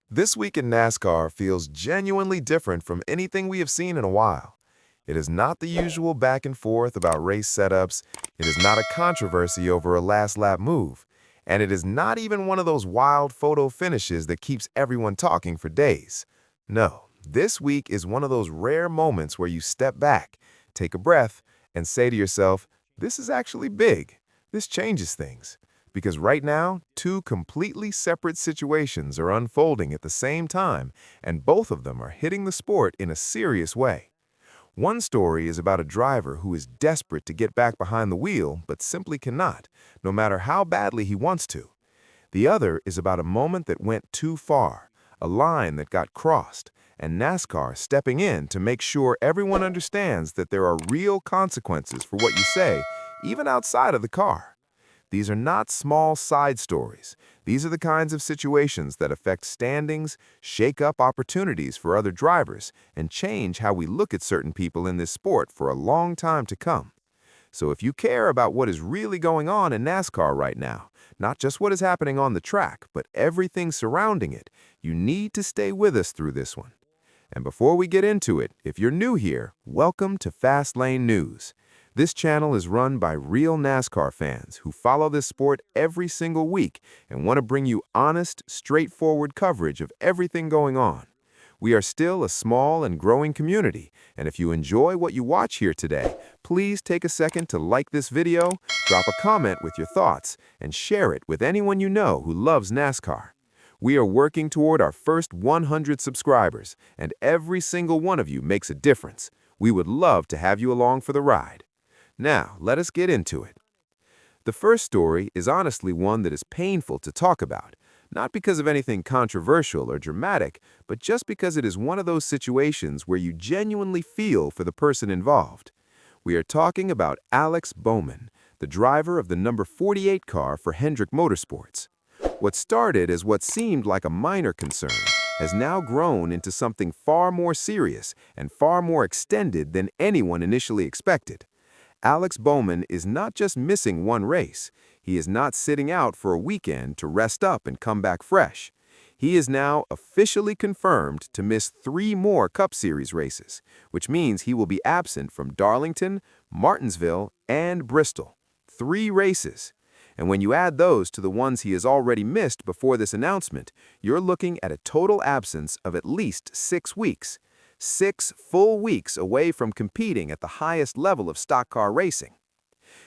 This week in NASCAR feels genuinely different from anything we have seen in a while. It is not the usual back and forth about race setups, it is not a controversy over a last lap move, and it is not even one of those wild photo finishes that keeps everyone talking for days. No, this week is one of those rare moments where you step back, take a breath, and say to yourself, this is actually big. This changes things. Because right now, two completely separate situations are unfolding at the same time, and both of them are hitting the sport in a serious way. One story is about a driver who is desperate to get back behind the wheel but simply cannot, no matter how badly he wants to. The other is about a moment that went too far, a line that got crossed, and NASCAR stepping in to make sure everyone understands that there are real consequences for what you say, even outside of the car. These are not small side stories. These are the kinds of situations that affect standings, shake up opportunities for other drivers, and change how we look at certain people in this sport for a long time to come. So if you care about what is really going on in NASCAR right now, not just what is happening on the track, but everything surrounding it, you need to stay with us through this one. And before we get into it, if you're new here, welcome to Fast Lane News. This channel is run by real NASCAR fans who follow this sport every single week and want to bring you honest, straightforward coverage of everything going on. We are still a small and growing community, and if you enjoy what you watch here today, please take a second to like this video, drop a comment with your thoughts, and share it with anyone you know who loves NASCAR. We are working toward our first 100 subscribers, and every single one of you makes a difference. We would love to have you along for the ride. Now, let us get into it. The first story is honestly one that is painful to talk about, not because of anything controversial or dramatic, but just because it is one of those situations where you genuinely feel for the person involved. We are talking about Alex Bowman, the driver of the number 48 car for Hendrick Motorsports. What started as what seemed like a minor concern has now grown into something far more serious and far more extended than anyone initially expected. Alex Bowman is not just missing one race. He is not sitting out for a weekend to rest up and come back fresh. He is now officially confirmed to miss 3 more Cup Series races, which means he will be absent from Darlington, Martinsville, and Bristol. 3 races. And when you add those to the ones he has already missed before this announcement, you're looking at a total absence of at least 6 weeks. 6 full weeks away from competing at the highest level of stock car racing.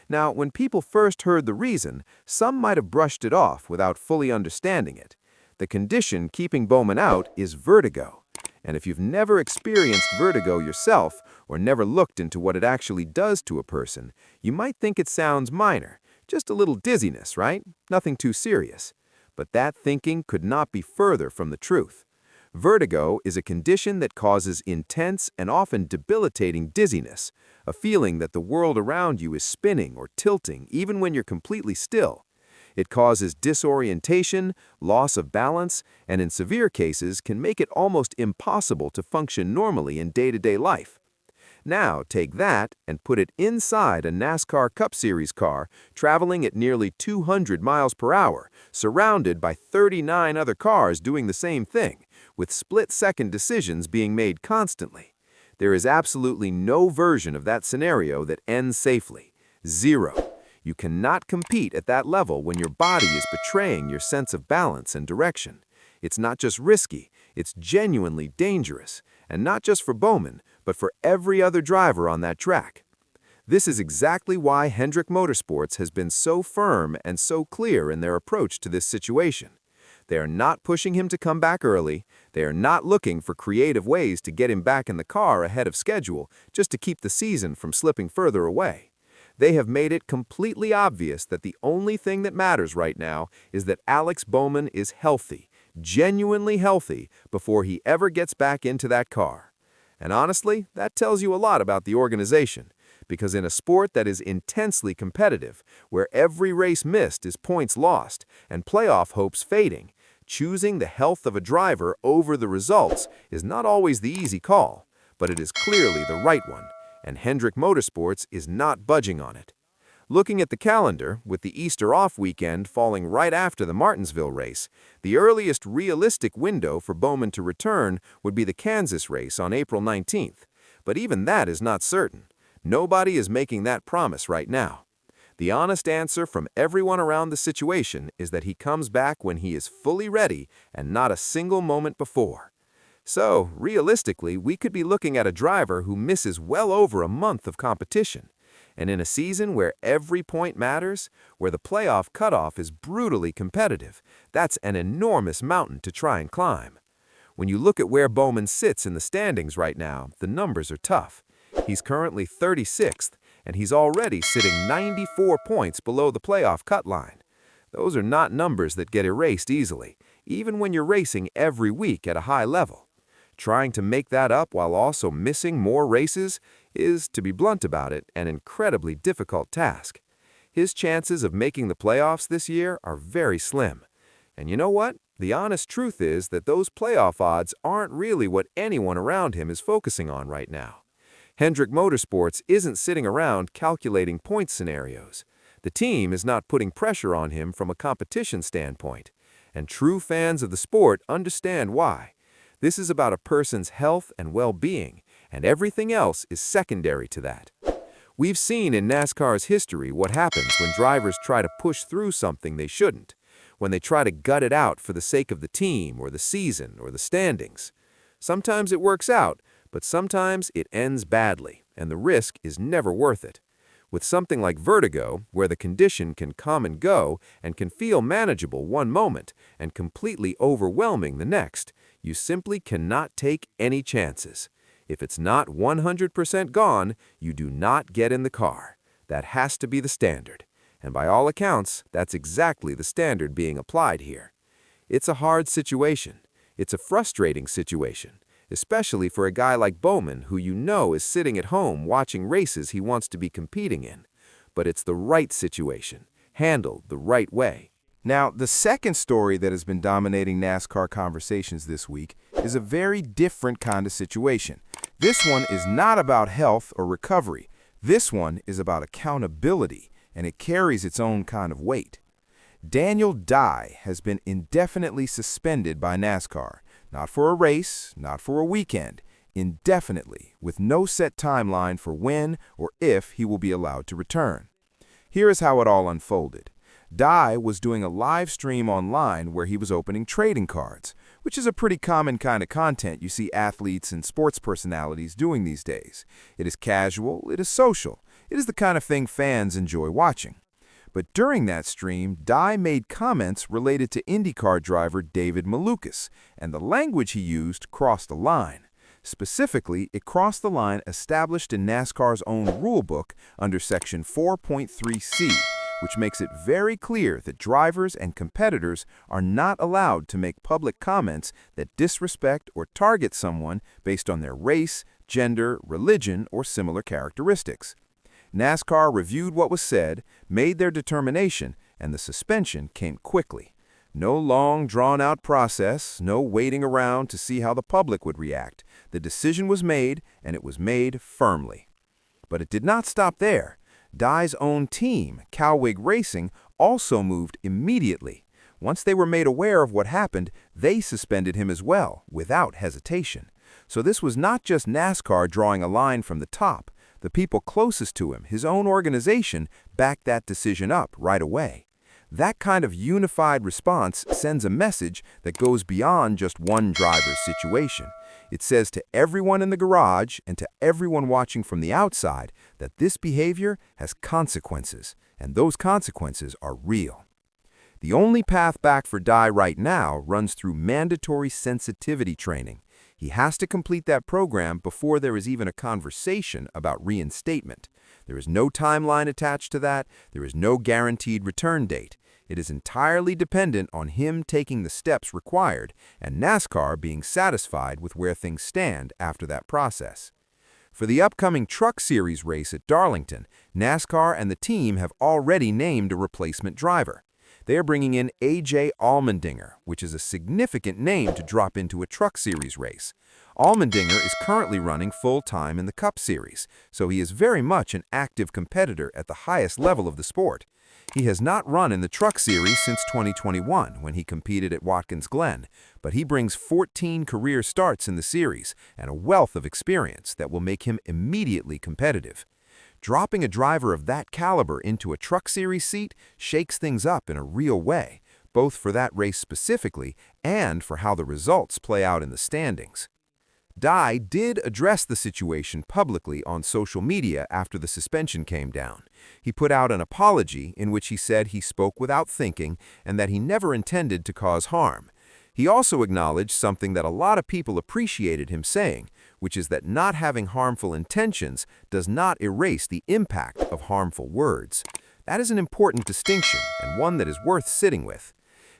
Now, when people first heard the reason, some might have brushed it off without fully understanding it. The condition keeping Bowman out is vertigo. And if you've never experienced vertigo yourself or never looked into what it actually does to a person, you might think it sounds minor, just a little dizziness, right? Nothing too serious. But that thinking could not be further from the truth. Vertigo is a condition that causes intense and often debilitating dizziness, a feeling that the world around you is spinning or tilting even when you're completely still. It causes disorientation, loss of balance, and in severe cases can make it almost impossible to function normally in day-to-day life. Now take that and put it inside a NASCAR Cup Series car traveling at nearly 200 miles per hour, surrounded by 39 other cars doing the same thing, with split-second decisions being made constantly. There is absolutely no version of that scenario that ends safely. 0. You cannot compete at that level when your body is betraying your sense of balance and direction. It's not just risky, it's genuinely dangerous, and not just for Bowman, but for every other driver on that track. This is exactly why Hendrick Motorsports has been so firm and so clear in their approach to this situation. They are not pushing him to come back early. They are not looking for creative ways to get him back in the car ahead of schedule just to keep the season from slipping further away. They have made it completely obvious that the only thing that matters right now is that Alex Bowman is healthy, genuinely healthy, before he ever gets back into that car. And honestly, that tells you a lot about the organization, because in a sport that is intensely competitive, where every race missed is points lost and playoff hopes fading, choosing the health of a driver over the results is not always the easy call, but it is clearly the right one, and Hendrick Motorsports is not budging on it. Looking at the calendar, with the Easter off weekend falling right after the Martinsville race, the earliest realistic window for Bowman to return would be the Kansas race on April 19th. But even that is not certain. Nobody is making that promise right now. The honest answer from everyone around the situation is that he comes back when he is fully ready and not a single moment before. So, realistically, we could be looking at a driver who misses well over a month of competition. And in a season where every point matters, where the playoff cutoff is brutally competitive, that's an enormous mountain to try and climb. When you look at where Bowman sits in the standings right now, the numbers are tough. He's currently 36th, and he's already sitting 94 points below the playoff cut line. Those are not numbers that get erased easily, even when you're racing every week at a high level. Trying to make that up while also missing more races is, to be blunt about it, an incredibly difficult task. His chances of making the playoffs this year are very slim. And you know what? The honest truth is that those playoff odds aren't really what anyone around him is focusing on right now. Hendrick Motorsports isn't sitting around calculating point scenarios. The team is not putting pressure on him from a competition standpoint. And true fans of the sport understand why. This is about a person's health and well-being, and everything else is secondary to that. We've seen in NASCAR's history what happens when drivers try to push through something they shouldn't, when they try to gut it out for the sake of the team or the season or the standings. Sometimes it works out, but sometimes it ends badly, and the risk is never worth it. With something like vertigo, where the condition can come and go and can feel manageable one moment and completely overwhelming the next, you simply cannot take any chances. If it's not 100% gone, you do not get in the car. That has to be the standard. And by all accounts, that's exactly the standard being applied here. It's a hard situation. It's a frustrating situation, especially for a guy like Bowman who you know is sitting at home watching races he wants to be competing in. But it's the right situation, handled the right way. Now, the second story that has been dominating NASCAR conversations this week is a very different kind of situation. This one is not about health or recovery. This one is about accountability, and it carries its own kind of weight. Daniel Dye has been indefinitely suspended by NASCAR, not for a race, not for a weekend, indefinitely, with no set timeline for when or if he will be allowed to return. Here is how it all unfolded. Dye was doing a live stream online where he was opening trading cards, which is a pretty common kind of content you see athletes and sports personalities doing these days. It is casual, it is social, it is the kind of thing fans enjoy watching. But during that stream, Dye made comments related to IndyCar driver David Malukas, and the language he used crossed the line. Specifically, it crossed the line established in NASCAR's own rulebook under Section 4.3c, which makes it very clear that drivers and competitors are not allowed to make public comments that disrespect or target someone based on their race, gender, religion, or similar characteristics. NASCAR reviewed what was said, made their determination, and the suspension came quickly. No long, drawn-out process, no waiting around to see how the public would react. The decision was made, and it was made firmly. But it did not stop there. Dye's own team, Cowwig Racing, also moved immediately. Once they were made aware of what happened, they suspended him as well, without hesitation. So this was not just NASCAR drawing a line from the top. The people closest to him, his own organization, backed that decision up right away. That kind of unified response sends a message that goes beyond just one driver's situation. It says to everyone in the garage and to everyone watching from the outside that this behavior has consequences, and those consequences are real. The only path back for Dye right now runs through mandatory sensitivity training. He has to complete that program before there is even a conversation about reinstatement. There is no timeline attached to that. There is no guaranteed return date. It is entirely dependent on him taking the steps required and NASCAR being satisfied with where things stand after that process. For the upcoming Truck Series race at Darlington, NASCAR and the team have already named a replacement driver. They are bringing in A.J. Allmendinger, which is a significant name to drop into a Truck Series race. Allmendinger is currently running full-time in the Cup Series, so he is very much an active competitor at the highest level of the sport. He has not run in the Truck Series since 2021 when he competed at Watkins Glen, but he brings 14 career starts in the series and a wealth of experience that will make him immediately competitive. Dropping a driver of that caliber into a Truck Series seat shakes things up in a real way, both for that race specifically and for how the results play out in the standings. Dye did address the situation publicly on social media after the suspension came down. He put out an apology in which he said he spoke without thinking and that he never intended to cause harm. He also acknowledged something that a lot of people appreciated him saying, which is that not having harmful intentions does not erase the impact of harmful words. That is an important distinction and one that is worth sitting with.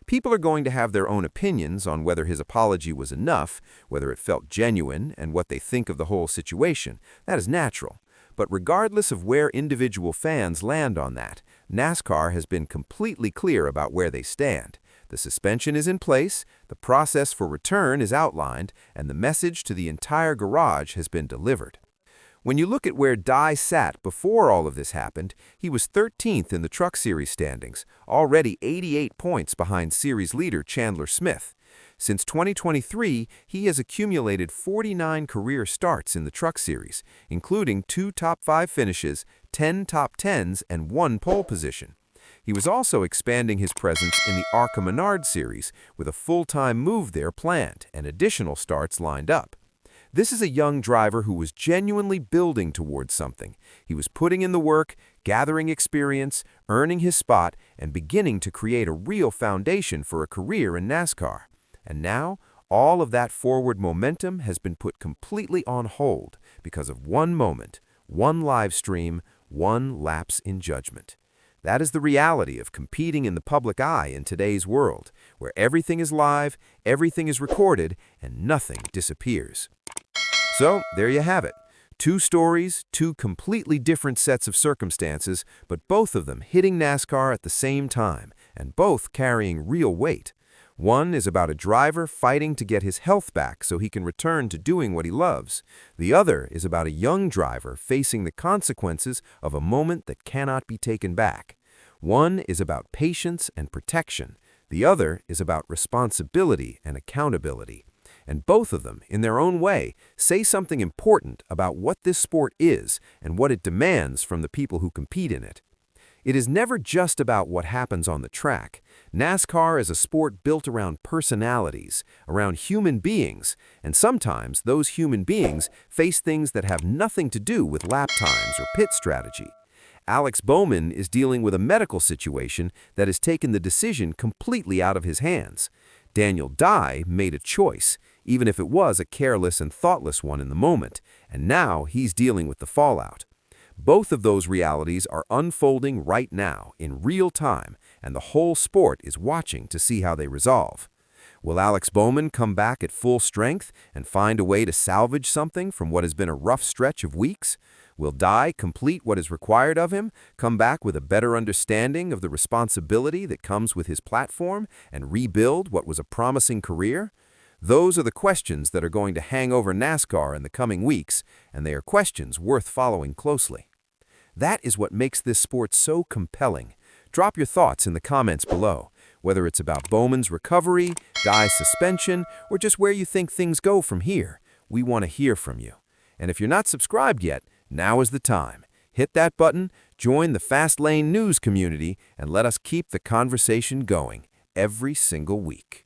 People are going to have their own opinions on whether his apology was enough, whether it felt genuine, and what they think of the whole situation. That is natural. But regardless of where individual fans land on that, NASCAR has been completely clear about where they stand. The suspension is in place, the process for return is outlined, and the message to the entire garage has been delivered. When you look at where Dye sat before all of this happened, he was 13th in the Truck Series standings, already 88 points behind Series leader Chandler Smith. Since 2023, he has accumulated 49 career starts in the Truck Series, including 2 top 5 finishes, 10 top 10s, and 1 pole position. He was also expanding his presence in the ARCA Menard Series, with a full-time move there planned and additional starts lined up. This is a young driver who was genuinely building towards something. He was putting in the work, gathering experience, earning his spot, and beginning to create a real foundation for a career in NASCAR. And now, all of that forward momentum has been put completely on hold because of one moment, one live stream, one lapse in judgment. That is the reality of competing in the public eye in today's world, where everything is live, everything is recorded, and nothing disappears. So, there you have it. 2 stories, 2 completely different sets of circumstances, but both of them hitting NASCAR at the same time, and both carrying real weight. One is about a driver fighting to get his health back so he can return to doing what he loves. The other is about a young driver facing the consequences of a moment that cannot be taken back. One is about patience and protection. The other is about responsibility and accountability. And both of them, in their own way, say something important about what this sport is and what it demands from the people who compete in it. It is never just about what happens on the track. NASCAR is a sport built around personalities, around human beings, and sometimes those human beings face things that have nothing to do with lap times or pit strategy. Alex Bowman is dealing with a medical situation that has taken the decision completely out of his hands. Daniel Dye made a choice, even if it was a careless and thoughtless one in the moment, and now he's dealing with the fallout. Both of those realities are unfolding right now, in real time, and the whole sport is watching to see how they resolve. Will Alex Bowman come back at full strength and find a way to salvage something from what has been a rough stretch of weeks? Will Dye complete what is required of him, come back with a better understanding of the responsibility that comes with his platform, and rebuild what was a promising career? Those are the questions that are going to hang over NASCAR in the coming weeks, and they are questions worth following closely. That is what makes this sport so compelling. Drop your thoughts in the comments below, whether it's about Bowman's recovery, Dye's suspension, or just where you think things go from here. We want to hear from you. And if you're not subscribed yet, now is the time. Hit that button, join the Fast Lane News community, and let us keep the conversation going every single week.